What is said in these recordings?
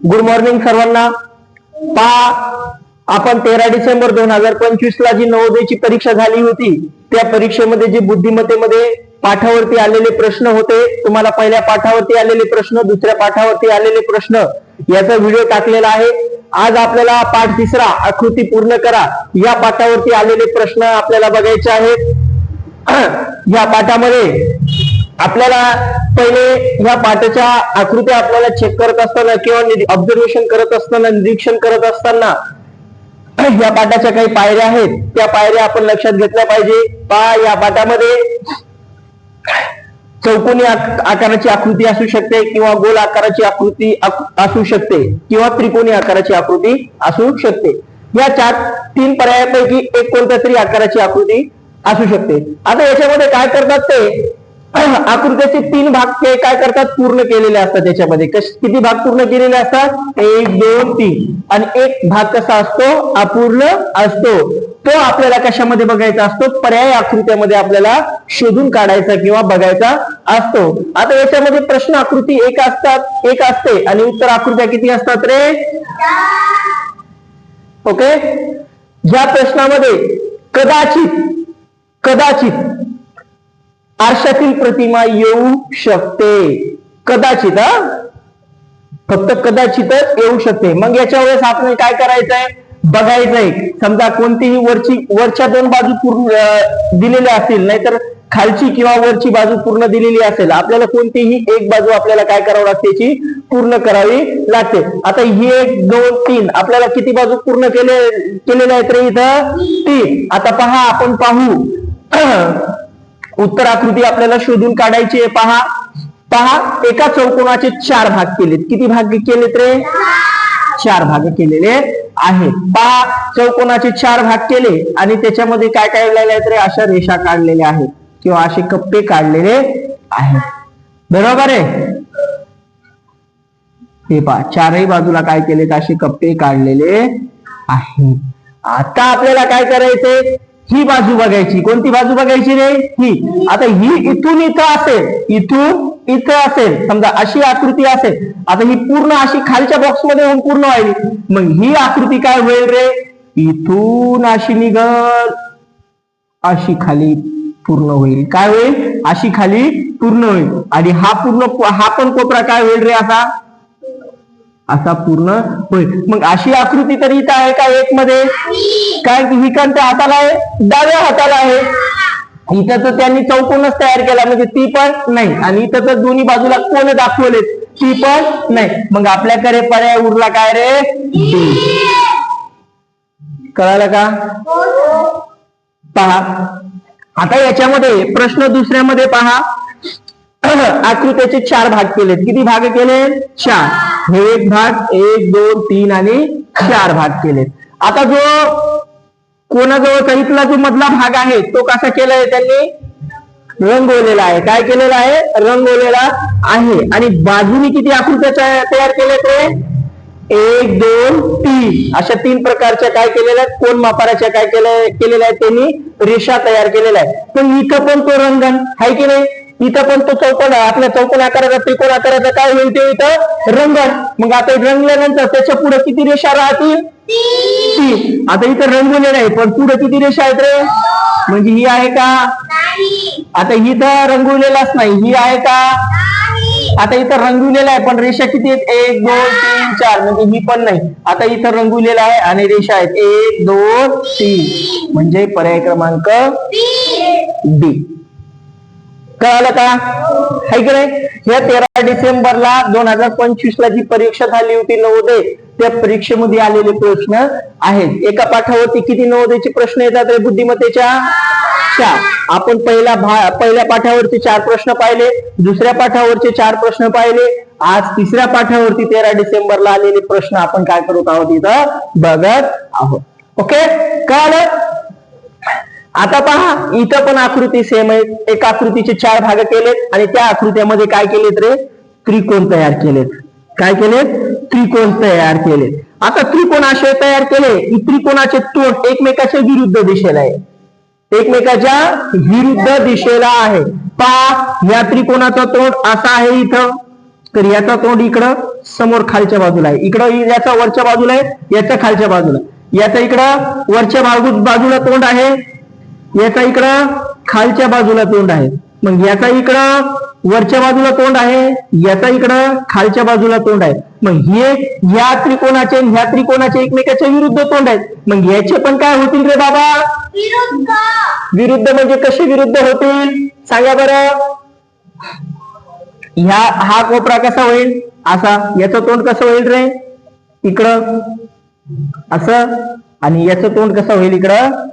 Good morning सर्वांना. पहा, आपण 13 डिसेंबर 2025 ला जी नवोदयची परीक्षा झाली होती त्या परीक्षेमध्ये जे बुद्धिमत्तेमध्ये पाठावरती आलेले प्रश्न होते, तुम्हाला पहिल्या पाठावरती आलेले प्रश्न, दुसऱ्या पाठावरती आलेले प्रश्न याचा व्हिडिओ टाकलेला आहे. आज आपल्याला पाठ तिसरा आकृती पूर्ण करा या पाठावरती आलेले प्रश्न आपल्याला बघायचे आहेत. या पाठामध्ये आपल्याला पहिले या पाठाच्या आकृत्या आपल्याला चेक करत असताना किंवा ऑब्झर्वेशन करत असताना, निरीक्षण करत असताना या पाठाच्या काही पायऱ्या आहेत, त्या पायऱ्या आपण लक्षात घेतल्या पाहिजे. पहा, या पाठामध्ये चौकोनी आकाराची आकृती असू शकते किंवा गोल आकाराची आकृती असू शकते किंवा त्रिकोणी आकाराची आकृती असू शकते. या तीन पर्यायापैकी एक कोणत्या तरी आकाराची आकृती असू शकते. आता याच्यामध्ये काय करतात ते आकृतीचे 3 भाग ते काय करतात, पूर्ण केलेले असतात. त्याच्यामध्ये किती भाग पूर्ण केलेले असतात? 1, 2, 3. आणि एक भाग कसा असतो? अपूर्ण असतो. तो आपल्याला कशामध्ये बघायचा असतो? पर्याय आकृत्यामध्ये आपल्याला शोधून काढायचा किंवा बघायचा असतो. आता याच्यामध्ये प्रश्न आकृती एक असते आणि उत्तर आकृत्या किती असतात रे? ओके. ज्या प्रश्नामध्ये कदाचित आरशातील प्रतिमा येऊ शकते, कदाचित, फक्त कदाचितच येऊ शकते. मग याच्या वेळेस आपण काय करायचंय? बघायचंय. समजा कोणतीही वरच्या 2 बाजू पूर्ण दिलेल्या असतील, नाहीतर खालची किंवा वरची बाजू पूर्ण दिलेली असेल, आपल्याला कोणतीही एक बाजू आपल्याला काय करावं लागते? याची पूर्ण करावी लागते. आता ही 1, 2, 3 आपल्याला किती बाजू पूर्ण केलेल्या आहेत रे? इथं 3. आता पहा, आपण पाहू उत्तर आकृती आपल्याला शोधून काढायची आहे. पहा, एका चौकोनाचे 4 भाग केलेत. किती भाग केलेत रे? 4 भाग केलेले आहेत. पहा, चौकोनाचे 4 भाग केले आणि त्याच्यामध्ये काय काढलेले आहेत रे? अशा रेषा काढलेल्या आहेत किंवा असे कप्पे काढलेले आहेत. बरोबर आहे? हे पहा, 4ही बाजूला काय केलेत? असे कप्पे काढलेले आहेत. आता आपल्याला काय करायचंय? ही बाजू बघायची. कोणती बाजू बघायची रे? ही. आता ही इथून इथं असेल, इथून इथं असेल, समजा अशी आकृती असेल. आता ही पूर्ण अशी खालच्या बॉक्समध्ये होऊन पूर्ण व्हावी. मग ही आकृती काय होईल रे? इथून अशी निघल, अशी खाली पूर्ण होईल. काय होईल? अशी खाली पूर्ण होईल. आणि हा पण कोपरा काय होईल रे? असा पूर्ण होईल. मग अशी आकृती तर इथं आहे का? एक मध्ये काय विकांत हाताला आहे, डाव्या हाताला आहे. इथं तर त्यांनी चौकोनच तयार केला, म्हणजे ती पण नाही. आणि इथं तर दोन्ही बाजूला कोण दाखवलेत, ती पण नाही. मग आपल्याकडे पर्याय उरला काय रे? डी. कळालं का? पहा, आता याच्यामध्ये प्रश्न दुसऱ्यामध्ये पहा, आकृतीचे 4 भाग केलेत. किती भाग केले? 4. हे एक भाग, 1, 2, 3 आणि 4 भाग केलेत. आता जो कोणाजवळ इथला जो मधला भाग आहे तो कसा केलाय? त्यांनी रंगवलेला आहे. काय केलेला आहे? रंगवलेला आहे. आणि बाजूनी किती आकृत्या तयार केल्या ते? 1, 2, 3 अशा 3 प्रकारच्या काय केलेल्या आहेत? कोण मापाराच्या काय केलेल्या आहेत? त्यांनी रेषा तयार केलेल्या आहेत. पण इथं पण तो रंगण आहे की नाही? इथं पण तो चौकोन, आपल्या चौकोन आकाराचा, त्रिकोण आकाराचा काय होईल ते? इथं रंगण. मग आता रंगल्यानंतर त्याच्या पुढे किती रेषा राहतील? 3. आता इथं रंगवलेलं आहे, पण पुढे किती रेषा आहेत रे? म्हणजे ही आहे का? आता इथं रंगवलेलाच नाही, ही आहे का? आता इथं रंगवलेला आहे, पण रेषा किती आहेत? 1, 2, 3, 4. म्हणजे ही पण नाही. आता इथं रंगवलेला आहे आणि रेषा आहेत 1, 2, 3. म्हणजे पर्याय क्रमांक डी. कळालं का? है की नाही? या 13 डिसेंबरला 2025 ला जी परीक्षा झाली होती नवोदय, त्या परीक्षेमध्ये आलेले प्रश्न आहेत. एका पाठावरती किती नवोदयचे प्रश्न येतात रे बुद्धिमत्तेच्या? 4. आपण पहिल्या पाठावरचे 4 प्रश्न पाहिले, दुसऱ्या पाठावरचे 4 प्रश्न पाहिले. आज तिसऱ्या पाठावरती 13 डिसेंबरला आलेले प्रश्न आपण काय करत आहोत? इथं बघत आहोत. ओके, कळालं? आता पहा, इथं पण आकृती सेम आहे. एका आकृतीचे 4 भाग केलेत आणि त्या आकृत्यामध्ये काय केलेत रे? त्रिकोण तयार केलेत. काय केलेत? त्रिकोण तयार केलेत. आता त्रिकोण असे तयार केले की त्रिकोणाचे तोंड एकमेकाच्या विरुद्ध दिशेला आहे. एकमेकाच्या विरुद्ध दिशेला आहे. पहा, या त्रिकोणाचा तोंड असा आहे इथं, तर याचा तोंड इकडं समोर खालच्या बाजूला आहे, इकडं याचा वरच्या बाजूला आहे, याचा खालच्या बाजूला, याचा इकडं वरच्या बाजूला तोंड आहे, याचा इकडं खालच्या बाजूला तोंड आहे. मग याचा इकडं वरच्या बाजूला तोंड आहे, याचा इकडं खालच्या बाजूला तोंड आहे. मग हे ह्या त्रिकोणाचे ह्या त्रिकोणाचे एकमेकाच्या विरुद्ध तोंड आहेत. मग याचे पण काय होतील रे बाबा? विरुद्ध म्हणजे कसे विरुद्ध होतील सांगा बरं. हा कोपरा कसा होईल? असा. याचं तोंड कसं होईल रे? इकडं असं. आणि याचं तोंड कसं होईल? इकडं.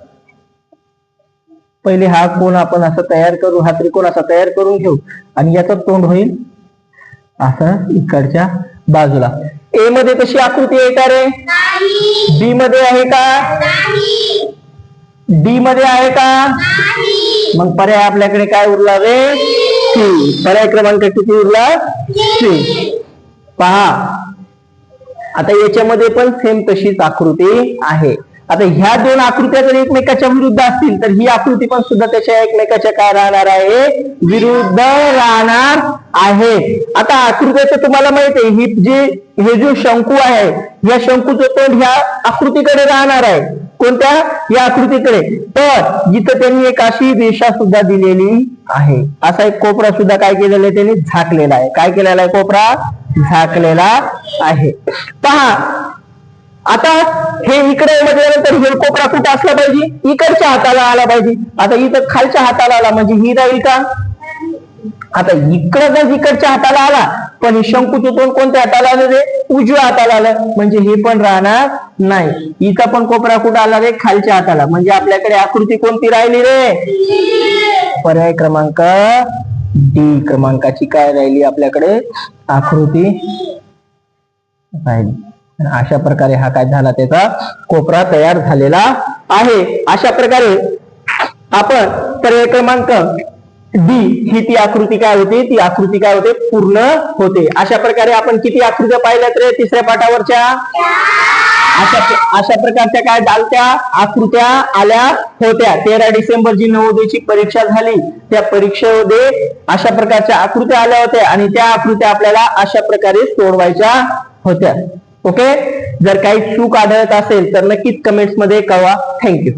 पहिले हा कोण आपण असं तयार करू, हा त्रिकोण असा तयार करून घेऊ आणि याचं तोंड होईल असं इकडच्या बाजूला. ए मध्ये तशी आकृती आहे का रे? बी मध्ये आहे का? डी मध्ये आहे का? मग पर्याय आपल्याकडे काय उरला रे? सी. पर्याय क्रमांक किती उरला? सी. पहा आता याच्यामध्ये पण सेम तशीच आकृती आहे. आता ह्या दोन आकृत्या जर एकमेकाच्या विरुद्ध असतील तर ही आकृती पण सुद्धा त्याच्या एकमेकाच्या काय राहणार आहे? विरुद्ध राहणार आहे. आता आकृत्याचं तुम्हाला माहित आहे, हे जो शंकू आहे या शंकूचं तोंड ह्या आकृतीकडे राहणार आहे. कोणत्या? या आकृतीकडे. तर जिथं त्यांनी एक अशी रेषा सुद्धा दिलेली आहे, असा एक कोपरा सुद्धा काय केलेला आहे? त्यांनी झाकलेला आहे. काय केलेला आहे? कोपरा झाकलेला आहे. पहा आता हे इकडे म्हटल्यानंतर हे कोपरा कुठं असला पाहिजे? इकडच्या हाताला आला पाहिजे. आता इथं खालच्या हाताला आला म्हणजे ही राहील का? आता इकडं जर इकडच्या हाताला आला पण शंकूचं तोंड कोणत्या हाताला आलं रे? उजव्या हाताला आलं म्हणजे हे पण राहणार नाही. इथं पण कोपरा कुठं आला रे? खालच्या हाताला. म्हणजे आपल्याकडे आकृती कोणती राहिली रे? पर्याय क्रमांक डी क्रमांकाची काय राहिली आपल्याकडे? आकृती राहिली. अशा प्रकारे हा काय झाला? त्याचा कोपरा तयार झालेला आहे. अशा प्रकारे आपण पर्याय क्रमांक डी ही ती आकृती काय होते? ती आकृती काय होते? पूर्ण होते. अशा प्रकारे आपण किती आकृत्या पाहिल्यात रे तिसऱ्या पाठावरच्या? अशा प्रकारच्या काय झाल्या? आकृत्या आल्या होत्या. 13 डिसेंबर जी नवोदयची परीक्षा झाली त्या परीक्षेमध्ये अशा प्रकारच्या आकृत्या आल्या होत्या आणि त्या आकृत्या आपल्याला अशा प्रकारे सोडवायच्या होत्या. ओके. जर काही चूक आढळत असेल तर नक्कीच कमेंट्स मध्ये कळवा. थँक्यू.